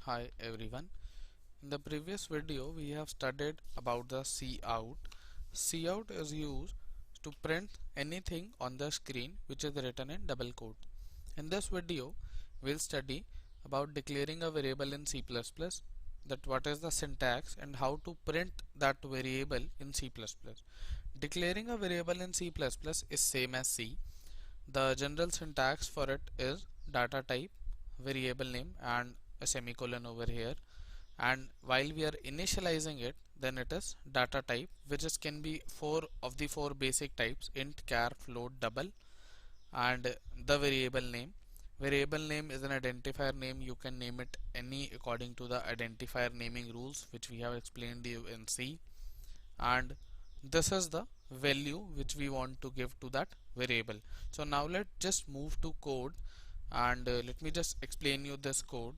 Hi everyone. In the previous video we have studied about the cout. Cout is used to print anything on the screen which is written in double quote. In this video we'll study about declaring a variable in C++, that what is the syntax and how to print that variable in C++. Declaring a variable in C++ is same as C. The general syntax for it is data type, variable name and a semicolon over here, and while we are initializing it, then it is data type, which is can be four of the four basic types: int, char, float, double. And the variable name is an identifier name. You can name it any according to the identifier naming rules which we have explained you in C. And this is the value which we want to give to that variable. So now let's just move to code, and let me just explain you this code.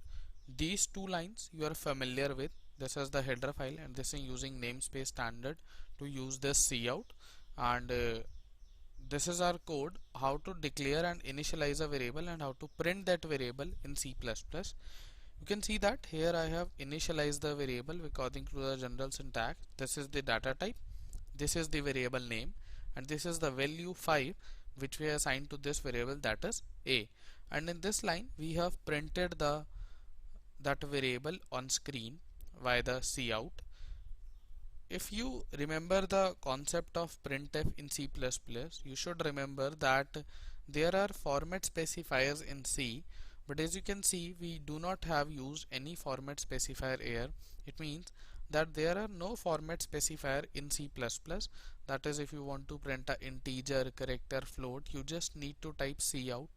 These two lines you are familiar with. This is the header file, and this is using namespace standard to use this cout. And this is our code how to declare and initialize a variable and how to print that variable in C++. You can see that here I have initialized the variable according to the general syntax. This is the data type, this is the variable name, and this is the value 5 which we assigned to this variable, that is a. And in this line we have printed that variable on screen via the cout. If you remember the concept of printf in C++, you should remember that there are format specifiers in C, but as you can see we do not have used any format specifier here. It means that there are no format specifier in C++. That is, if you want to print a integer, character, float, you just need to type cout,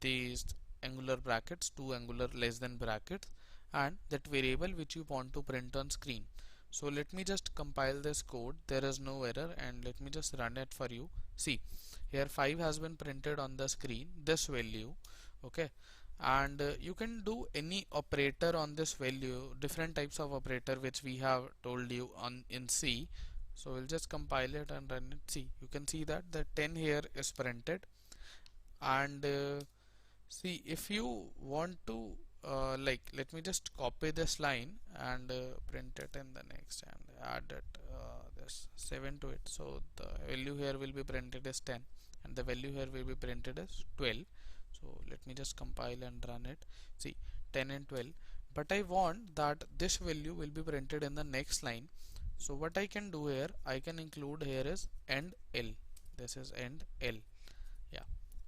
these angular brackets, two angular less than brackets, and that variable which you want to print on screen. So let me just compile this code. There is no error, and let me just run it for you. See, here 5 has been printed on the screen, this value, okay. And you can do any operator on this value, different types of operator which we have told you on in C. So we'll just compile it and run it. See, you can see that the 10 here is printed. And see, if you want to let me just copy this line and print it in the next and add it this 7 to it. So the value here will be printed as 10 and the value here will be printed as 12. So let me just compile and run it. See, 10 and 12, but I want that this value will be printed in the next line. So what I can do here, I can include here is end L. This is end L. Yeah,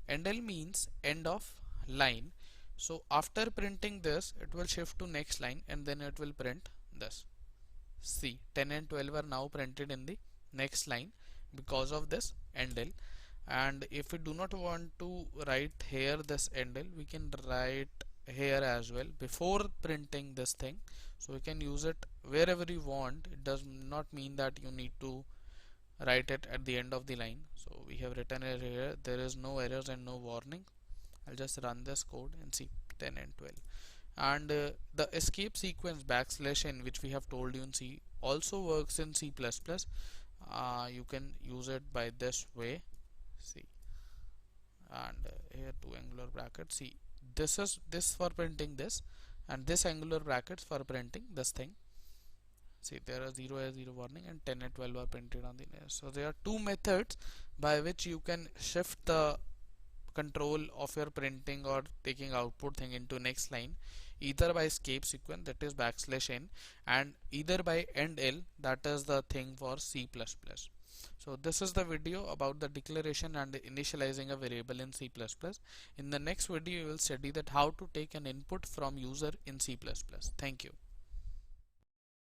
end L means end of line. So after printing this, it will shift to next line and then it will print this. See, 10 and 12 are now printed in the next line because of this end L. And if we do not want to write here this end L, we can write here as well before printing this thing. So we can use it wherever you want. It does not mean that you need to write it at the end of the line. So we have written it here. There is no errors and no warning. I'll just run this code and see 10 and 12. And the escape sequence \n, which we have told you in C, also works in C++. You can use it by this way. See, and here two angular brackets. See, this is this for printing this, and this angular brackets for printing this thing. See, there are 0 as 0 warning and 10 and 12 are printed on the next. So there are two methods by which you can shift the control of your printing or taking output thing into next line, either by escape sequence, that is \n, and either by end L, that is the thing for C++. So this is the video about the declaration and initializing a variable in C++. In the next video you will study that how to take an input from user in C++. Thank you.